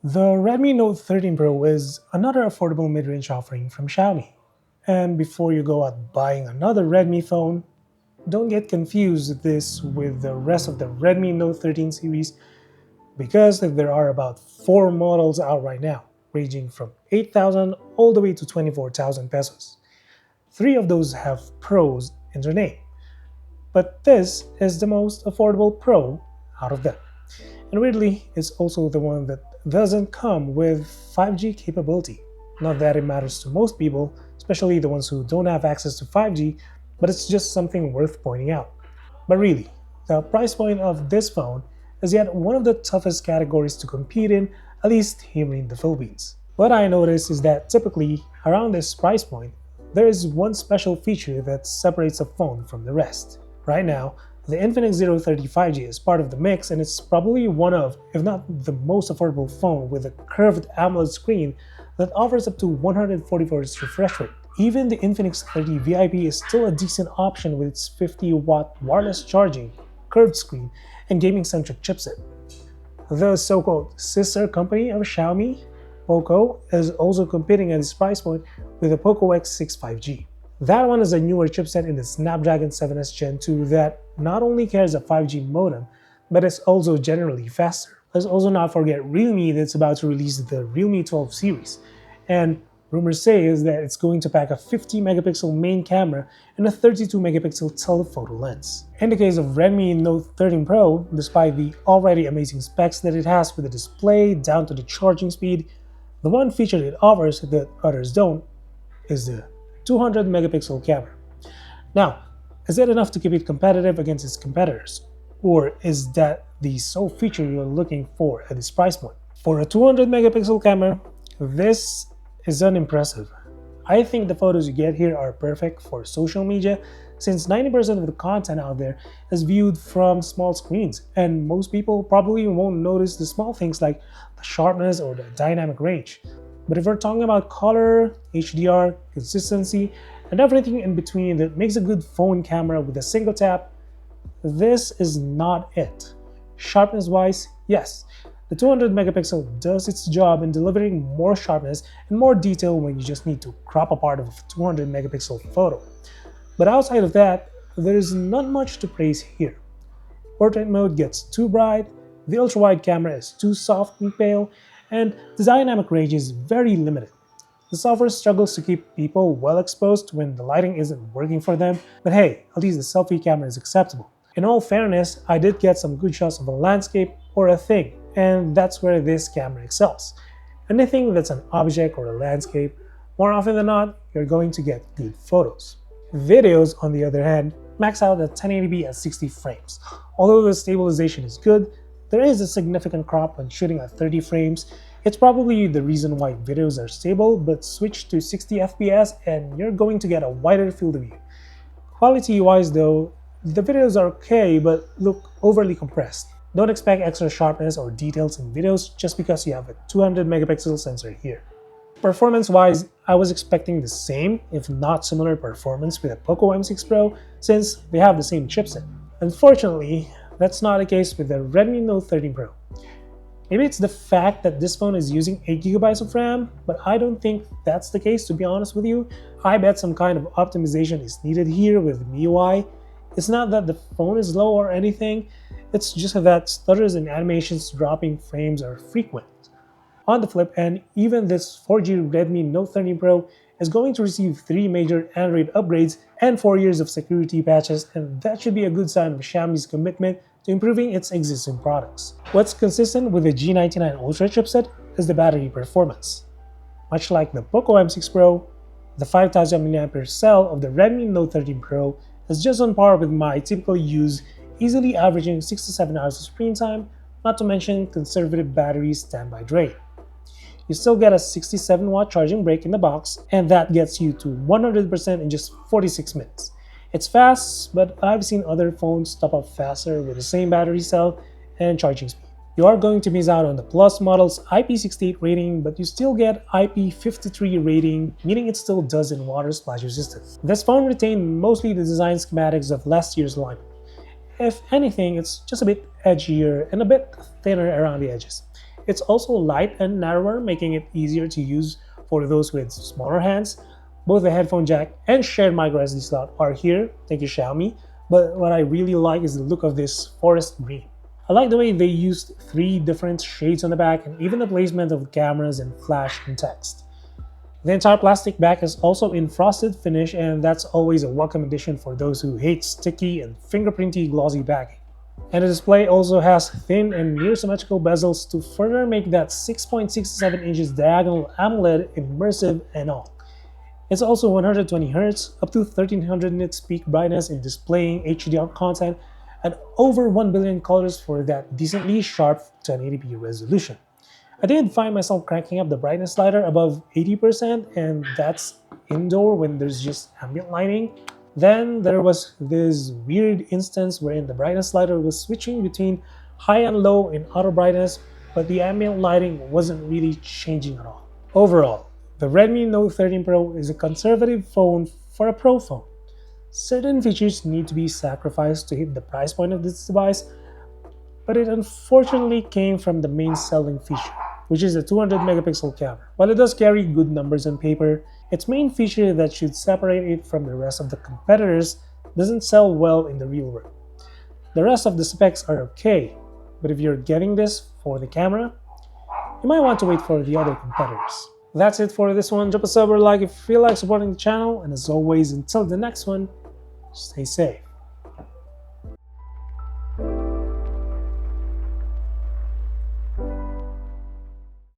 The Redmi Note 13 Pro is another affordable mid-range offering from Xiaomi. And before you go out buying another Redmi phone, don't get confused this with the rest of the Redmi Note 13 series because there are about 4 models out right now, ranging from 8,000 all the way to 24,000 pesos. 3 of those have Pros in their name, but this is the most affordable Pro out of them. And weirdly, it's also the one that doesn't come with 5G capability. Not that it matters to most people, especially the ones who don't have access to 5G, but it's just something worth pointing out. But really, the price point of this phone is yet one of the toughest categories to compete in, at least here in the Philippines. What I noticed is that typically, around this price point, there is one special feature that separates a phone from the rest. Right now, the Infinix Zero 30 5G is part of the mix, and it's probably one of, if not the most affordable phone with a curved AMOLED screen that offers up to 144 Hz refresh rate. Even the Infinix 30 VIP is still a decent option with its 50-watt wireless charging, curved screen, and gaming-centric chipset. The so-called sister company of Xiaomi, Poco, is also competing at this price point with the Poco X6 5G. That one is a newer chipset in the Snapdragon 7S Gen 2 that not only carries a 5G modem, but is also generally faster. Let's also not forget Realme that's about to release the Realme 12 series, and rumors say is that it's going to pack a 50 megapixel main camera and a 32 megapixel telephoto lens. In the case of Redmi Note 13 Pro, despite the already amazing specs that it has with the display down to the charging speed, the one feature it offers that others don't is the 200 megapixel camera. Now, is that enough to keep it competitive against its competitors? Or is that the sole feature you're looking for at this price point? For a 200 megapixel camera, this is unimpressive. I think the photos you get here are perfect for social media since 90% of the content out there is viewed from small screens, and most people probably won't notice the small things like the sharpness or the dynamic range. But if we're talking about color, HDR, consistency, and everything in between that makes a good phone camera with a single tap, this is not it. Sharpness-wise, yes, the 200 megapixel does its job in delivering more sharpness and more detail when you just need to crop a part of a 200 megapixel photo. But outside of that, there is not much to praise here. Portrait mode gets too bright, the ultra-wide camera is too soft and pale, and the dynamic range is very limited. The software struggles to keep people well exposed when the lighting isn't working for them, but hey, at least the selfie camera is acceptable. In all fairness, I did get some good shots of a landscape or a thing, and that's where this camera excels. Anything that's an object or a landscape, more often than not, you're going to get good photos. Videos, on the other hand, max out at 1080p at 60 frames. Although the stabilization is good, there is a significant crop when shooting at 30 frames. It's probably the reason why videos are stable, but switch to 60 FPS and you're going to get a wider field of view. Quality-wise though, the videos are okay but look overly compressed. Don't expect extra sharpness or details in videos just because you have a 200 megapixel sensor here. Performance-wise, I was expecting the same, if not similar performance with a Poco M6 Pro since they have the same chipset. Unfortunately, that's not the case with the Redmi Note 13 Pro. Maybe it's the fact that this phone is using 8GB of RAM, but I don't think that's the case, to be honest with you. I bet some kind of optimization is needed here with MIUI. It's not that the phone is slow or anything, it's just that stutters and animations dropping frames are frequent. On the flip end, even this 4G Redmi Note 13 Pro is going to receive 3 major Android upgrades and 4 years of security patches, and that should be a good sign of Xiaomi's commitment to improving its existing products. What's consistent with the G99 Ultra chipset is the battery performance. Much like the Poco M6 Pro, the 5000 mAh cell of the Redmi Note 13 Pro is just on par with my typical use, easily averaging 6 to 7 hours of screen time, not to mention conservative battery standby drain. You still get a 67-watt charging brick in the box, and that gets you to 100% in just 46 minutes. It's fast, but I've seen other phones top up faster with the same battery cell and charging speed. You are going to miss out on the Plus model's IP68 rating, but you still get IP53 rating, meaning it still does in water splash resistant. This phone retained mostly the design schematics of last year's lineup. If anything, it's just a bit edgier and a bit thinner around the edges. It's also light and narrower, making it easier to use for those with smaller hands. Both the headphone jack and shared micro SD slot are here, thank you Xiaomi, but what I really like is the look of this forest green. I like the way they used 3 different shades on the back and even the placement of cameras and flash and text. The entire plastic back is also in frosted finish, and that's always a welcome addition for those who hate sticky and fingerprinty glossy backing. And the display also has thin and near symmetrical bezels to further make that 6.67 inches diagonal AMOLED immersive and all. It's also 120Hz, up to 1300 nits peak brightness in displaying HDR content, and over 1 billion colors for that decently sharp 1080p resolution. I did find myself cranking up the brightness slider above 80%, and that's indoor when there's just ambient lighting. Then there was this weird instance wherein the brightness slider was switching between high and low in auto brightness, but the ambient lighting wasn't really changing at all. Overall, the Redmi Note 13 Pro is a conservative phone for a pro phone. Certain features need to be sacrificed to hit the price point of this device, but it unfortunately came from the main selling feature, which is the 200 megapixel camera. While it does carry good numbers on paper, its main feature that should separate it from the rest of the competitors doesn't sell well in the real world. The rest of the specs are okay, but if you're getting this for the camera, you might want to wait for the other competitors. That's it for this one. Drop a sub or like if you feel like supporting the channel, and as always, until the next one, stay safe.